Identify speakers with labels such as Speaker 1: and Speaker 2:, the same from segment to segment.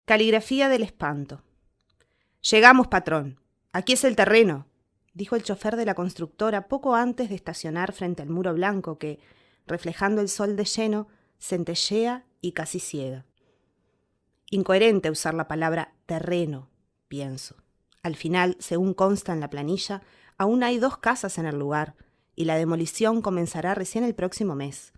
Speaker 1: Caligrafía del espanto. «Llegamos, patrón. Aquí es el terreno», dijo el chofer de la constructora poco antes de estacionar frente al muro blanco que, reflejando el sol de lleno, centellea y casi ciega. Incoherente usar la palabra terreno, pienso. Al final, según consta en la planilla, aún hay 2 casas en el lugar y la demolición comenzará recién el próximo mes.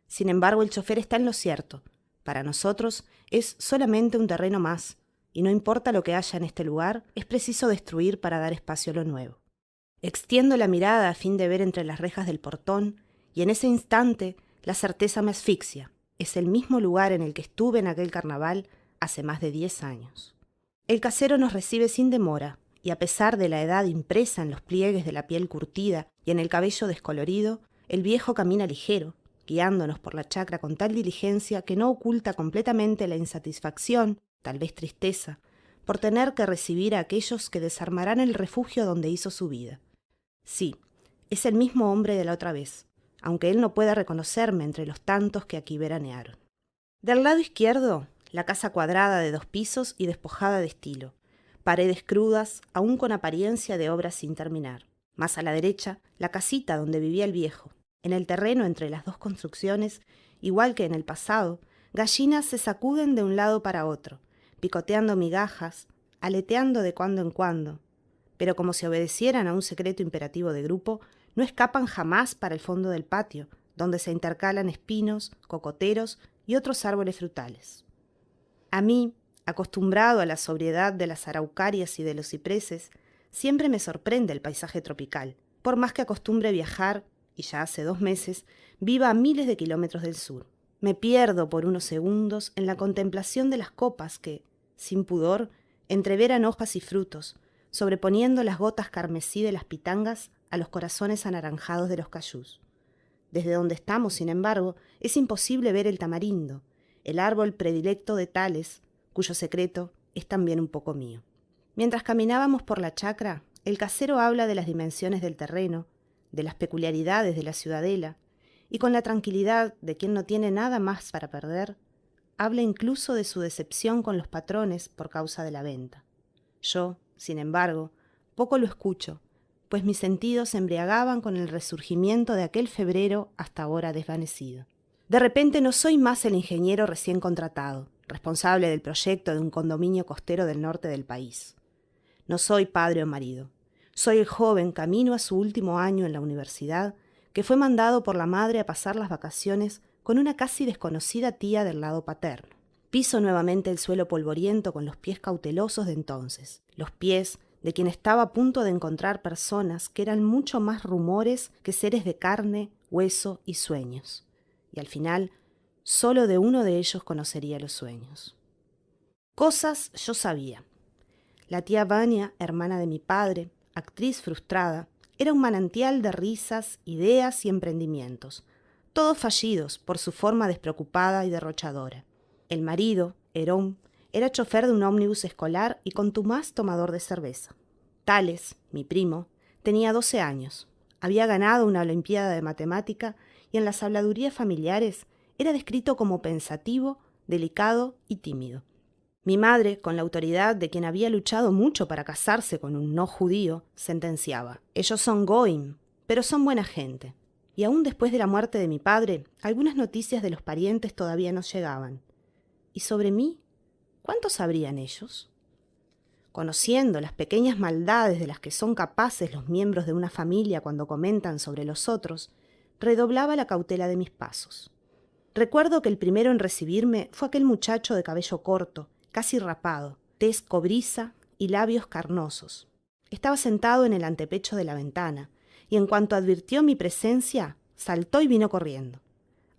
Speaker 1: Sin embargo, el chofer está en lo cierto. Para nosotros es solamente un terreno más, y no importa lo que haya en este lugar, es preciso destruir para dar espacio a lo nuevo. Extiendo la mirada a fin de ver entre las rejas del portón, y en ese instante la certeza me asfixia. Es el mismo lugar en el que estuve en aquel carnaval hace más de 10 años. El casero nos recibe sin demora, y a pesar de la edad impresa en los pliegues de la piel curtida y en el cabello descolorido, el viejo camina ligero, guiándonos por la chacra con tal diligencia que no oculta completamente la insatisfacción, tal vez tristeza, por tener que recibir a aquellos que desarmarán el refugio donde hizo su vida. Sí, es el mismo hombre de la otra vez, aunque él no pueda reconocerme entre los tantos que aquí veranearon. Del lado izquierdo, la casa cuadrada de 2 pisos y despojada de estilo, paredes crudas, aún con apariencia de obras sin terminar. Más a la derecha, la casita donde vivía el viejo. En el terreno entre las 2 construcciones, igual que en el pasado, gallinas se sacuden de un lado para otro, picoteando migajas, aleteando de cuando en cuando, pero como si obedecieran a un secreto imperativo de grupo, no escapan jamás para el fondo del patio, donde se intercalan espinos, cocoteros y otros árboles frutales. A mí, acostumbrado a la sobriedad de las araucarias y de los cipreses, siempre me sorprende el paisaje tropical, por más que acostumbre viajar, y ya hace 2 meses, viva a miles de kilómetros del sur. Me pierdo por unos segundos en la contemplación de las copas que, sin pudor, entreveran hojas y frutos, sobreponiendo las gotas carmesí de las pitangas a los corazones anaranjados de los cayús. Desde donde estamos, sin embargo, es imposible ver el tamarindo, el árbol predilecto de Tales, cuyo secreto es también un poco mío. Mientras caminábamos por la chacra, el casero habla de las dimensiones del terreno, de las peculiaridades de la ciudadela, y con la tranquilidad de quien no tiene nada más para perder, habla incluso de su decepción con los patrones por causa de la venta. Yo, sin embargo, poco lo escucho, pues mis sentidos se embriagaban con el resurgimiento de aquel febrero hasta ahora desvanecido. De repente no soy más el ingeniero recién contratado, responsable del proyecto de un condominio costero del norte del país. No soy padre o marido. Soy el joven camino a su último año en la universidad, que fue mandado por la madre a pasar las vacaciones con una casi desconocida tía del lado paterno. Piso nuevamente el suelo polvoriento con los pies cautelosos de entonces, los pies de quien estaba a punto de encontrar personas que eran mucho más rumores que seres de carne, hueso y sueños. Y al final, solo de uno de ellos conocería los sueños. Cosas yo sabía. La tía Vania, hermana de mi padre, actriz frustrada, era un manantial de risas, ideas y emprendimientos, todos fallidos por su forma despreocupada y derrochadora. El marido, Herón, era chofer de un ómnibus escolar y contumaz tomador de cerveza. Tales, mi primo, tenía 12 años, había ganado una olimpiada de matemática y en las habladurías familiares era descrito como pensativo, delicado y tímido. Mi madre, con la autoridad de quien había luchado mucho para casarse con un no judío, sentenciaba: ellos son goim, pero son buena gente. Y aún después de la muerte de mi padre, algunas noticias de los parientes todavía nos llegaban. ¿Y sobre mí? ¿Cuánto sabrían ellos? Conociendo las pequeñas maldades de las que son capaces los miembros de una familia cuando comentan sobre los otros, redoblaba la cautela de mis pasos. Recuerdo que el primero en recibirme fue aquel muchacho de cabello corto, casi rapado, tez cobriza y labios carnosos. Estaba sentado en el antepecho de la ventana, y en cuanto advirtió mi presencia, saltó y vino corriendo.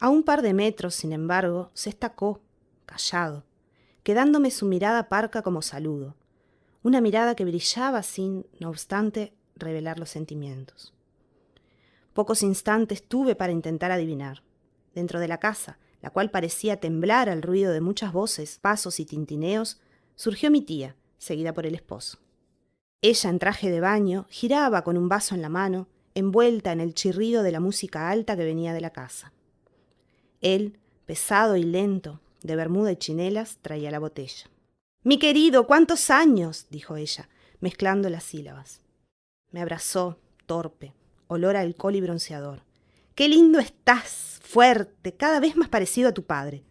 Speaker 1: A un par de metros, sin embargo, se estacó, callado, quedándome su mirada parca como saludo, una mirada que brillaba sin, no obstante, revelar los sentimientos. Pocos instantes tuve para intentar adivinar. Dentro de la casa, la cual parecía temblar al ruido de muchas voces, pasos y tintineos, surgió mi tía, seguida por el esposo. Ella, en traje de baño, giraba con un vaso en la mano, envuelta en el chirrido de la música alta que venía de la casa. Él, pesado y lento, de bermuda y chinelas, traía la botella. Mi querido, ¿cuántos años? Dijo ella, mezclando las sílabas. Me abrazó, torpe, olor a alcohol y bronceador. ¡Qué lindo estás! Fuerte, cada vez más parecido a tu padre.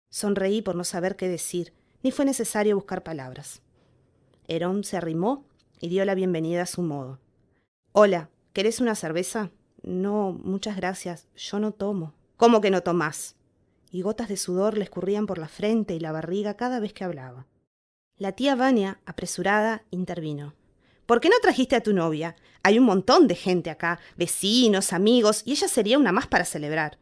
Speaker 1: Sonreí por no saber qué decir, ni fue necesario buscar palabras. Herón se arrimó y dio la bienvenida a su modo. Hola, ¿querés una cerveza? No, muchas gracias, yo no tomo. ¿Cómo que no tomás? Y gotas de sudor le escurrían por la frente y la barriga cada vez que hablaba. La tía Vania, apresurada, intervino. ¿Por qué no trajiste a tu novia? Hay un montón de gente acá, vecinos, amigos, y ella sería una más para celebrar.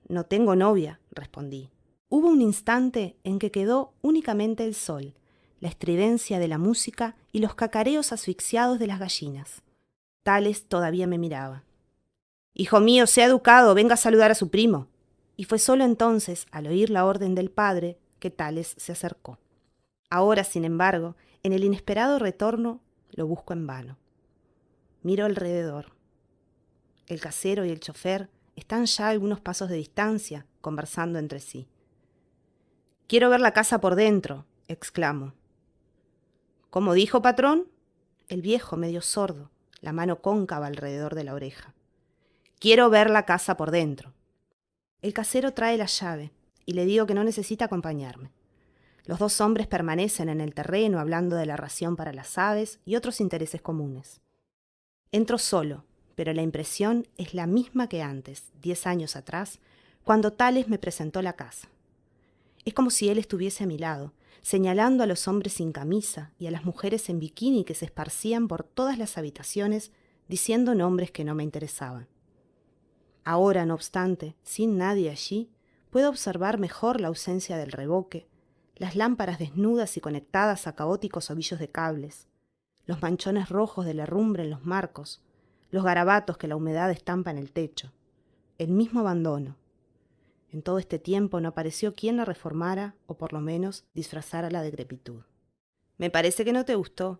Speaker 1: No tengo novia, respondí. Hubo un instante en que quedó únicamente el sol, la estridencia de la música y los cacareos asfixiados de las gallinas. Tales todavía me miraba. Hijo mío, sea educado, venga a saludar a su primo. Y fue solo entonces, al oír la orden del padre, que Tales se acercó. Ahora, sin embargo, en el inesperado retorno, lo busco en vano. Miro alrededor. El casero y el chofer están ya a algunos pasos de distancia, conversando entre sí. «Quiero ver la casa por dentro», exclamo. «¿Cómo dijo, patrón?» El viejo, medio sordo, la mano cóncava alrededor de la oreja. «Quiero ver la casa por dentro». El casero trae la llave y le digo que no necesita acompañarme. Los dos hombres permanecen en el terreno hablando de la ración para las aves y otros intereses comunes. Entro solo, pero la impresión es la misma que antes, 10 años atrás, cuando Tales me presentó la casa. Es como si él estuviese a mi lado, señalando a los hombres sin camisa y a las mujeres en bikini que se esparcían por todas las habitaciones diciendo nombres que no me interesaban. Ahora, no obstante, sin nadie allí, puedo observar mejor la ausencia del reboque, las lámparas desnudas y conectadas a caóticos ovillos de cables, los manchones rojos de la herrumbre en los marcos, los garabatos que la humedad estampa en el techo, el mismo abandono. En todo este tiempo no apareció quien la reformara o por lo menos disfrazara la decrepitud. «Me parece que no te gustó».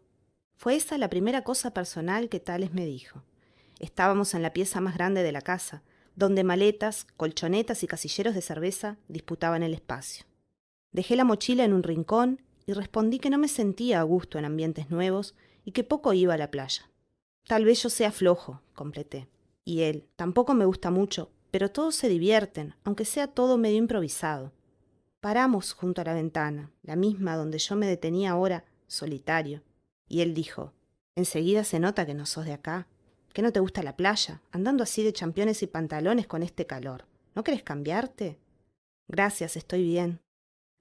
Speaker 1: Fue esa la primera cosa personal que Tales me dijo. Estábamos en la pieza más grande de la casa, donde maletas, colchonetas y casilleros de cerveza disputaban el espacio. Dejé la mochila en un rincón y respondí que no me sentía a gusto en ambientes nuevos y que poco iba a la playa. «Tal vez yo sea flojo», completé. Y él: «Tampoco me gusta mucho, pero todos se divierten, aunque sea todo medio improvisado». Paramos junto a la ventana, la misma donde yo me detenía ahora, solitario. Y él dijo: «Enseguida se nota que no sos de acá, que no te gusta la playa, andando así de championes y pantalones con este calor. ¿No querés cambiarte?» «Gracias, estoy bien».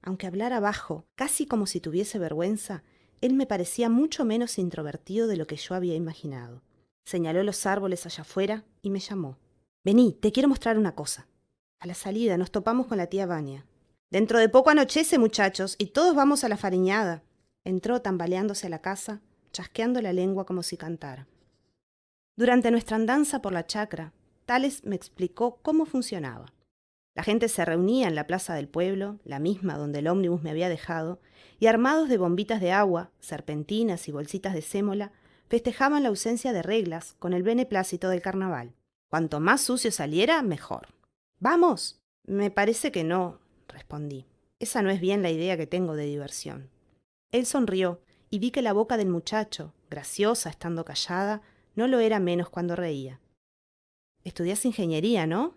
Speaker 1: Aunque hablara bajo, casi como si tuviese vergüenza, él me parecía mucho menos introvertido de lo que yo había imaginado. Señaló los árboles allá afuera y me llamó. «Vení, te quiero mostrar una cosa». A la salida nos topamos con la tía Vania. «Dentro de poco anochece, muchachos, y todos vamos a la fariñada». Entró tambaleándose a la casa, chasqueando la lengua como si cantara. Durante nuestra andanza por la chacra, Tales me explicó cómo funcionaba. La gente se reunía en la plaza del pueblo, la misma donde el ómnibus me había dejado, y armados de bombitas de agua, serpentinas y bolsitas de sémola, festejaban la ausencia de reglas con el beneplácito del carnaval. Cuanto más sucio saliera, mejor. «¿Vamos?» «Me parece que no», respondí. «Esa no es bien la idea que tengo de diversión». Él sonrió y vi que la boca del muchacho, graciosa estando callada, no lo era menos cuando reía. «Estudiás ingeniería, ¿no?»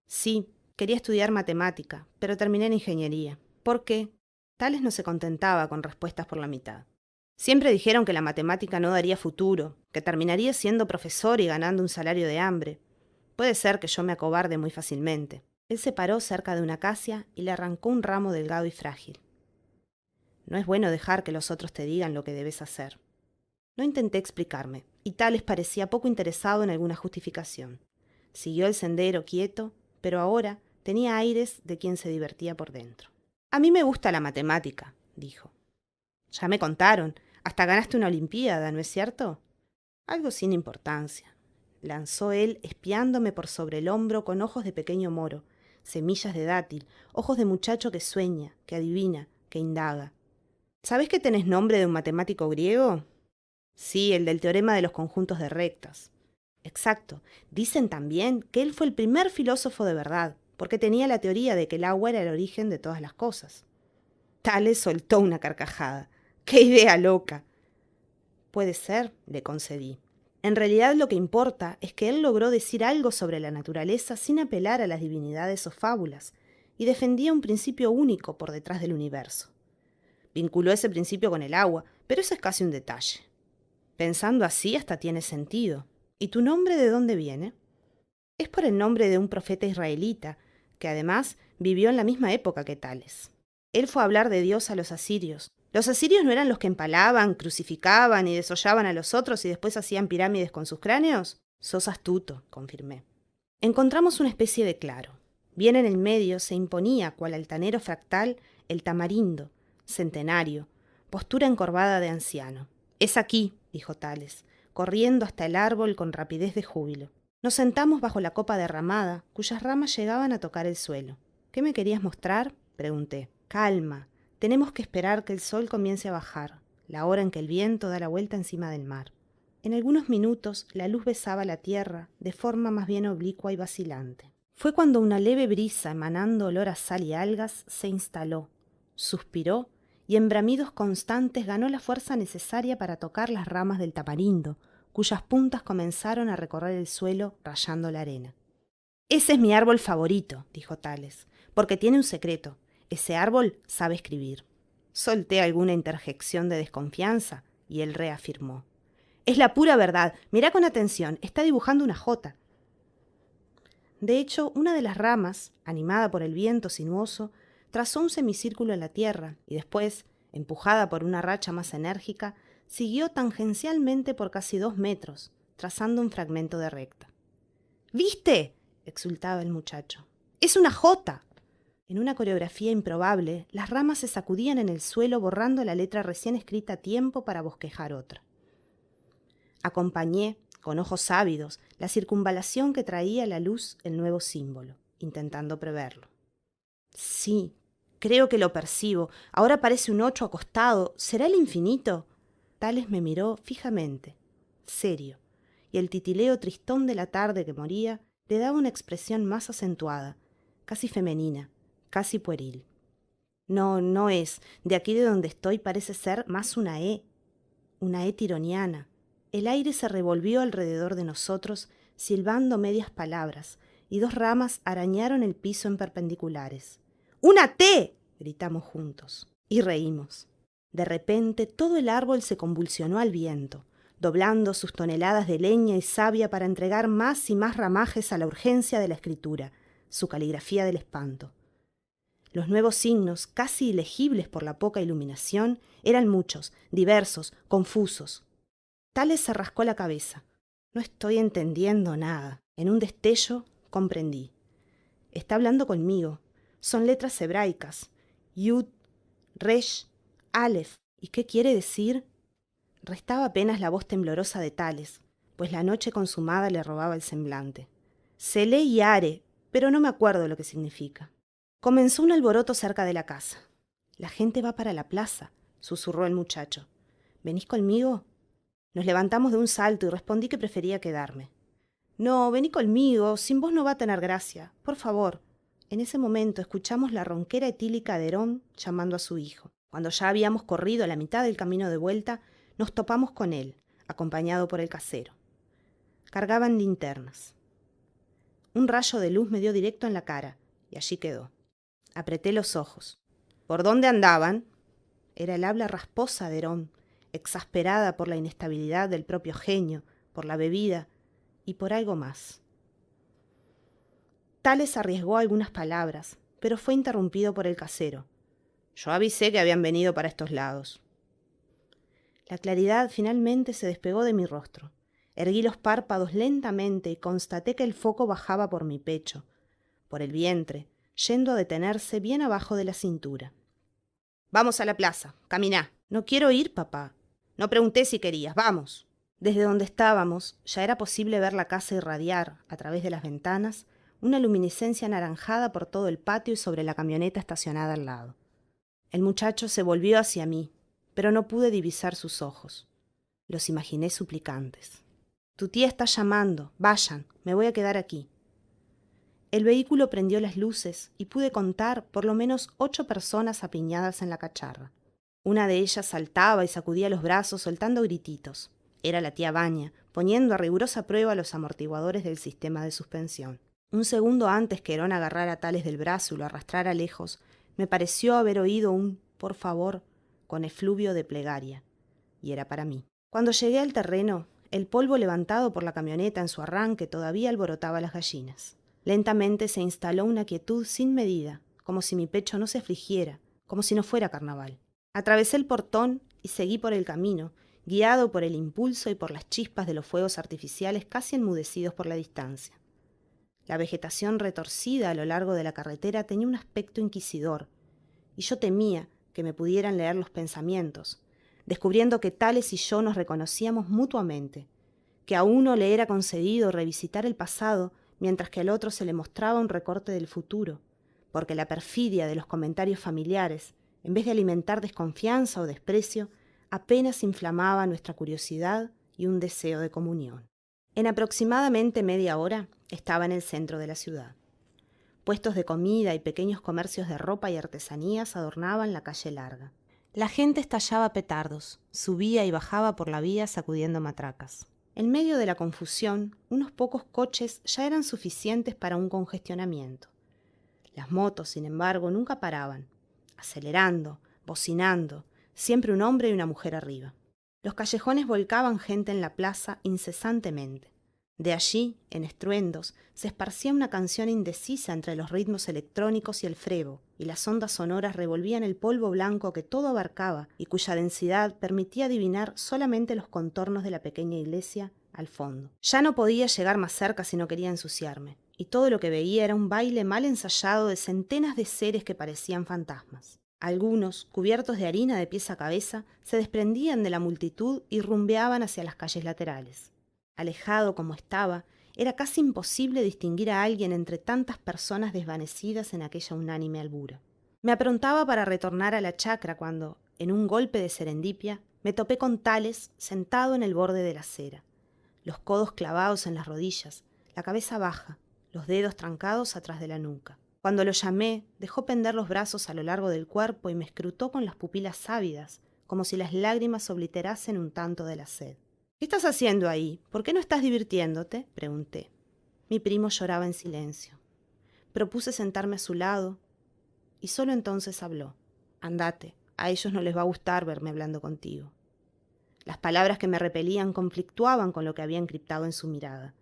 Speaker 1: «Sí. Quería estudiar matemática, pero terminé en ingeniería». «¿Por qué?» Tales no se contentaba con respuestas por la mitad. «Siempre dijeron que la matemática no daría futuro, que terminaría siendo profesor y ganando un salario de hambre. Puede ser que yo me acobarde muy fácilmente». Él se paró cerca de una acacia y le arrancó un ramo delgado y frágil. «No es bueno dejar que los otros te digan lo que debes hacer». No intenté explicarme, y Tales parecía poco interesado en alguna justificación. Siguió el sendero quieto, pero ahora tenía aires de quien se divertía por dentro. «A mí me gusta la matemática», dijo. «Ya me contaron, hasta ganaste una olimpiada, ¿no es cierto?» «Algo sin importancia», lanzó él espiándome por sobre el hombro con ojos de pequeño moro, semillas de dátil, ojos de muchacho que sueña, que adivina, que indaga. «¿Sabés que tenés nombre de un matemático griego?» «Sí, el del teorema de los conjuntos de rectas». «Exacto. Dicen también que él fue el primer filósofo de verdad, porque tenía la teoría de que el agua era el origen de todas las cosas». Tales soltó una carcajada. ¡Qué idea loca! Puede ser, le concedí. En realidad lo que importa es que él logró decir algo sobre la naturaleza sin apelar a las divinidades o fábulas, y defendía un principio único por detrás del universo. Vinculó ese principio con el agua, pero eso es casi un detalle. Pensando así hasta tiene sentido. ¿Y tu nombre de dónde viene? Es por el nombre de un profeta israelita, que además vivió en la misma época que Tales. Él fue a hablar de Dios a los asirios. Los asirios no eran los que empalaban, crucificaban y desollaban a los otros y después hacían pirámides con sus cráneos. Sos astuto, confirmé. Encontramos una especie de claro. Bien en el medio se imponía, cual altanero fractal, el tamarindo, centenario, postura encorvada de anciano. Es aquí, dijo Tales, corriendo hasta el árbol con rapidez de júbilo. Nos sentamos bajo la copa derramada, cuyas ramas llegaban a tocar el suelo. ¿Qué me querías mostrar? Pregunté. Calma. Tenemos que esperar que el sol comience a bajar, la hora en que el viento da la vuelta encima del mar. En algunos minutos la luz besaba la tierra de forma más bien oblicua y vacilante. Fue cuando una leve brisa emanando olor a sal y algas se instaló, suspiró y en bramidos constantes ganó la fuerza necesaria para tocar las ramas del tamarindo, cuyas puntas comenzaron a recorrer el suelo rayando la arena. Ese es mi árbol favorito, dijo Tales, porque tiene un secreto. Ese árbol sabe escribir. Solté alguna interjección de desconfianza y él reafirmó. Es la pura verdad. Mirá con atención. Está dibujando una jota. De hecho, una de las ramas, animada por el viento sinuoso, trazó un semicírculo en la tierra y después, empujada por una racha más enérgica, siguió tangencialmente por casi 2 metros, trazando un fragmento de recta. ¿Viste? Exultaba el muchacho. ¡Es una jota! En una coreografía improbable, las ramas se sacudían en el suelo borrando la letra recién escrita a tiempo para bosquejar otra. Acompañé, con ojos ávidos, la circunvalación que traía a la luz el nuevo símbolo, intentando preverlo. Sí, creo que lo percibo. Ahora parece un 8 acostado. ¿Será el infinito? Tales me miró fijamente, serio, y el titileo tristón de la tarde que moría le daba una expresión más acentuada, casi femenina, casi pueril. No, no es. De aquí de donde estoy parece ser más una E tironiana. El aire se revolvió alrededor de nosotros, silbando medias palabras, y 2 ramas arañaron el piso en perpendiculares. ¡Una T! Gritamos juntos. Y reímos. De repente todo el árbol se convulsionó al viento, doblando sus toneladas de leña y savia para entregar más y más ramajes a la urgencia de la escritura, su caligrafía del espanto. Los nuevos signos, casi ilegibles por la poca iluminación, eran muchos, diversos, confusos. Tales se rascó la cabeza. No estoy entendiendo nada. En un destello comprendí. Está hablando conmigo. Son letras hebraicas. Yud, Resh, Aleph. ¿Y qué quiere decir? Restaba apenas la voz temblorosa de Tales, pues la noche consumada le robaba el semblante. Selé y Are, pero no me acuerdo lo que significa. Comenzó un alboroto cerca de la casa. La gente va para la plaza, susurró el muchacho. ¿Venís conmigo? Nos levantamos de un salto y respondí que prefería quedarme. No, vení conmigo, sin vos no va a tener gracia. Por favor. En ese momento escuchamos la ronquera etílica de Herón llamando a su hijo. Cuando ya habíamos corrido la mitad del camino de vuelta, nos topamos con él, acompañado por el casero. Cargaban linternas. Un rayo de luz me dio directo en la cara, y allí quedó. Apreté los ojos. ¿Por dónde andaban? Era el habla rasposa de Herón, exasperada por la inestabilidad del propio genio, por la bebida y por algo más. Tales arriesgó algunas palabras, pero fue interrumpido por el casero. Yo avisé que habían venido para estos lados. La claridad finalmente se despegó de mi rostro. Erguí los párpados lentamente y constaté que el foco bajaba por mi pecho, por el vientre, yendo a detenerse bien abajo de la cintura. Vamos a la plaza, caminá. No quiero ir, papá. No pregunté si querías, vamos. Desde donde estábamos ya era posible ver la casa irradiar, a través de las ventanas, una luminiscencia anaranjada por todo el patio y sobre la camioneta estacionada al lado. El muchacho se volvió hacia mí, pero no pude divisar sus ojos. Los imaginé suplicantes. Tu tía está llamando, vayan, me voy a quedar aquí. El vehículo prendió las luces y pude contar por lo menos 8 personas apiñadas en la cacharra. Una de ellas saltaba y sacudía los brazos soltando grititos. Era la tía Vania, poniendo a rigurosa prueba los amortiguadores del sistema de suspensión. Un segundo antes que Herón agarrara a Tales del brazo y lo arrastrara lejos, me pareció haber oído un «por favor» con efluvio de plegaria. Y era para mí. Cuando llegué al terreno, el polvo levantado por la camioneta en su arranque todavía alborotaba las gallinas. Lentamente se instaló una quietud sin medida, como si mi pecho no se afligiera, como si no fuera carnaval. Atravesé el portón y seguí por el camino, guiado por el impulso y por las chispas de los fuegos artificiales casi enmudecidos por la distancia. La vegetación retorcida a lo largo de la carretera tenía un aspecto inquisidor, y yo temía que me pudieran leer los pensamientos, descubriendo que Tales y yo nos reconocíamos mutuamente, que a uno le era concedido revisitar el pasado mientras que al otro se le mostraba un recorte del futuro, porque la perfidia de los comentarios familiares, en vez de alimentar desconfianza o desprecio, apenas inflamaba nuestra curiosidad y un deseo de comunión. En aproximadamente media hora estaba en el centro de la ciudad. Puestos de comida y pequeños comercios de ropa y artesanías adornaban la calle larga. La gente estallaba petardos, subía y bajaba por la vía sacudiendo matracas. En medio de la confusión, unos pocos coches ya eran suficientes para un congestionamiento. Las motos, sin embargo, nunca paraban, acelerando, bocinando, siempre un hombre y una mujer arriba. Los callejones volcaban gente en la plaza incesantemente. De allí, en estruendos, se esparcía una canción indecisa entre los ritmos electrónicos y el frevo, y las ondas sonoras revolvían el polvo blanco que todo abarcaba y cuya densidad permitía adivinar solamente los contornos de la pequeña iglesia al fondo. Ya no podía llegar más cerca si no quería ensuciarme, y todo lo que veía era un baile mal ensayado de centenas de seres que parecían fantasmas. Algunos, cubiertos de harina de pies a cabeza, se desprendían de la multitud y rumbeaban hacia las calles laterales. Alejado como estaba, era casi imposible distinguir a alguien entre tantas personas desvanecidas en aquella unánime albura. Me aprontaba para retornar a la chacra cuando, en un golpe de serendipia, me topé con Tales sentado en el borde de la acera, los codos clavados en las rodillas, la cabeza baja, los dedos trancados atrás de la nuca. Cuando lo llamé, dejó pender los brazos a lo largo del cuerpo y me escrutó con las pupilas ávidas, como si las lágrimas obliterasen un tanto de la sed. «¿Qué estás haciendo ahí? ¿Por qué no estás divirtiéndote?», pregunté. Mi primo lloraba en silencio. Propuse sentarme a su lado y solo entonces habló. «Andate, a ellos no les va a gustar verme hablando contigo». Las palabras que me repelían conflictuaban con lo que había encriptado en su mirada.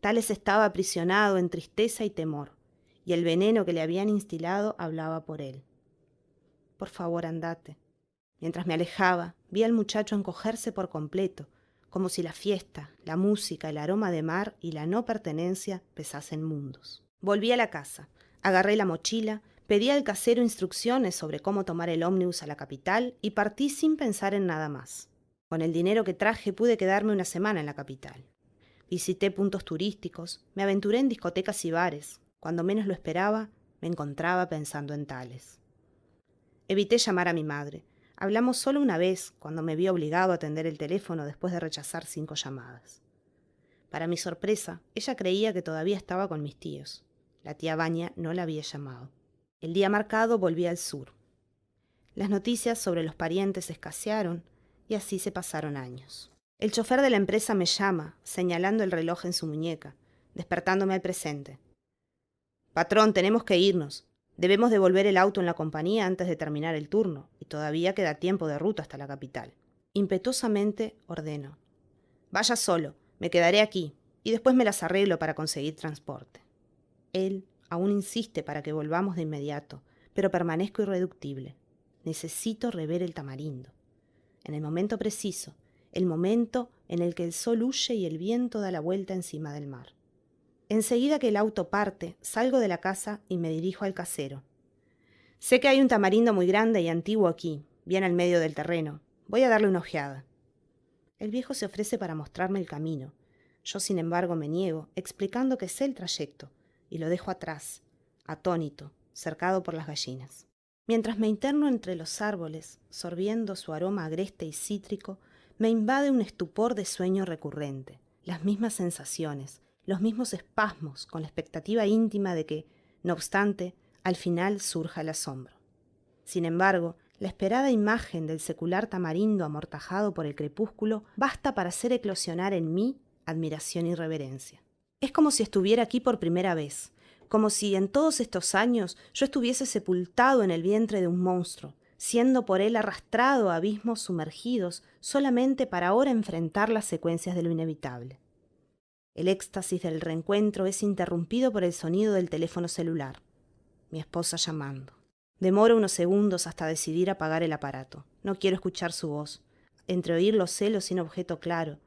Speaker 1: Tales estaba aprisionado en tristeza y temor, y el veneno que le habían instilado hablaba por él. «Por favor, andate». Mientras me alejaba, vi al muchacho encogerse por completo, como si la fiesta, la música, el aroma de mar y la no pertenencia pesasen mundos. Volví a la casa, agarré la mochila, pedí al casero instrucciones sobre cómo tomar el ómnibus a la capital y partí sin pensar en nada más. Con el dinero que traje pude quedarme una semana en la capital. Visité puntos turísticos, me aventuré en discotecas y bares. Cuando menos lo esperaba, me encontraba pensando en Tales. Evité llamar a mi madre. Hablamos solo una vez, cuando me vi obligado a atender el teléfono después de rechazar 5 llamadas. Para mi sorpresa, ella creía que todavía estaba con mis tíos. La tía Vania no la había llamado. El día marcado volví al sur. Las noticias sobre los parientes escasearon y así se pasaron años. El chofer de la empresa me llama, señalando el reloj en su muñeca, despertándome al presente. «Patrón, tenemos que irnos. Debemos devolver el auto en la compañía antes de terminar el turno, y todavía queda tiempo de ruta hasta la capital». Impetuosamente ordeno. «Vaya solo, me quedaré aquí, y después me las arreglo para conseguir transporte». Él aún insiste para que volvamos de inmediato, pero permanezco irreductible. Necesito rever el tamarindo. En el momento preciso, el momento en el que el sol huye y el viento da la vuelta encima del mar. Enseguida que el auto parte, salgo de la casa y me dirijo al casero. «Sé que hay un tamarindo muy grande y antiguo aquí, bien al medio del terreno. Voy a darle una ojeada». El viejo se ofrece para mostrarme el camino. Yo, sin embargo, me niego, explicando que sé el trayecto, y lo dejo atrás, atónito, cercado por las gallinas. Mientras me interno entre los árboles, sorbiendo su aroma agreste y cítrico, me invade un estupor de sueño recurrente. Las mismas sensaciones, los mismos espasmos, con la expectativa íntima de que, no obstante, al final surja el asombro. Sin embargo, la esperada imagen del secular tamarindo amortajado por el crepúsculo basta para hacer eclosionar en mí admiración y reverencia. Es como si estuviera aquí por primera vez, como si en todos estos años yo estuviese sepultado en el vientre de un monstruo, siendo por él arrastrado a abismos sumergidos solamente para ahora enfrentar las secuencias de lo inevitable. El éxtasis del reencuentro es interrumpido por el sonido del teléfono celular. Mi esposa llamando. Demoro unos segundos hasta decidir apagar el aparato. No quiero escuchar su voz. Entre oír los celos sin objeto claro,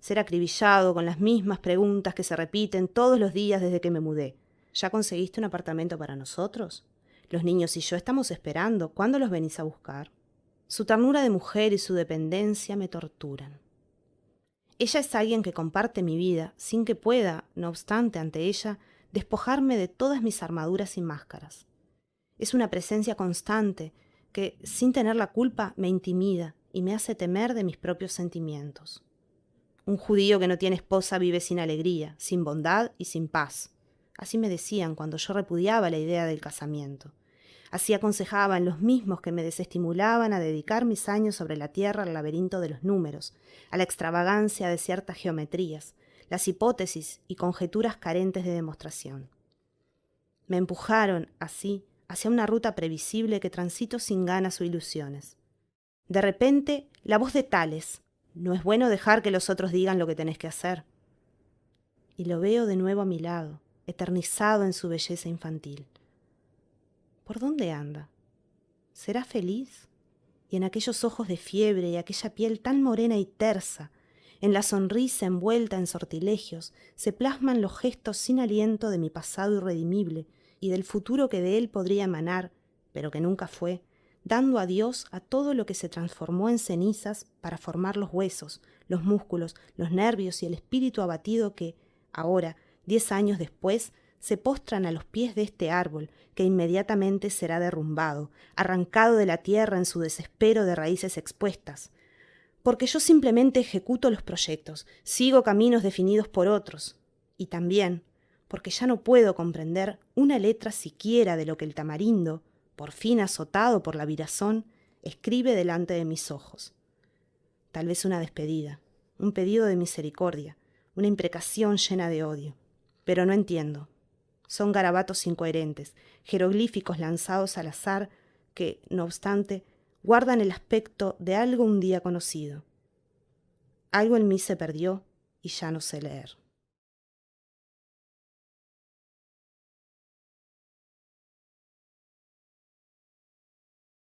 Speaker 1: ser acribillado con las mismas preguntas que se repiten todos los días desde que me mudé. ¿Ya conseguiste un apartamento para nosotros? Los niños y yo estamos esperando. ¿Cuándo los venís a buscar? Su ternura de mujer y su dependencia me torturan. Ella es alguien que comparte mi vida, sin que pueda, no obstante, ante ella, despojarme de todas mis armaduras y máscaras. Es una presencia constante que, sin tener la culpa, me intimida y me hace temer de mis propios sentimientos. Un judío que no tiene esposa vive sin alegría, sin bondad y sin paz. Así me decían cuando yo repudiaba la idea del casamiento. Así aconsejaban los mismos que me desestimulaban a dedicar mis años sobre la tierra al laberinto de los números, a la extravagancia de ciertas geometrías, las hipótesis y conjeturas carentes de demostración. Me empujaron, así, hacia una ruta previsible que transito sin ganas o ilusiones. De repente, la voz de Tales: «No es bueno dejar que los otros digan lo que tenés que hacer». Y lo veo de nuevo a mi lado, eternizado en su belleza infantil. ¿Por dónde anda? ¿Será feliz? Y en aquellos ojos de fiebre y aquella piel tan morena y tersa, en la sonrisa envuelta en sortilegios, se plasman los gestos sin aliento de mi pasado irredimible y del futuro que de él podría emanar, pero que nunca fue, dando adiós a todo lo que se transformó en cenizas para formar los huesos, los músculos, los nervios y el espíritu abatido que, ahora, 10 años después, se postran a los pies de este árbol que inmediatamente será derrumbado, arrancado de la tierra en su desespero de raíces expuestas. Porque yo simplemente ejecuto los proyectos, sigo caminos definidos por otros. Y también porque ya no puedo comprender una letra siquiera de lo que el tamarindo, por fin azotado por la virazón, escribe delante de mis ojos. Tal vez una despedida, un pedido de misericordia, una imprecación llena de odio. Pero no entiendo. Son garabatos incoherentes, jeroglíficos lanzados al azar que, no obstante, guardan el aspecto de algo un día conocido. Algo en mí se perdió y ya no sé leer.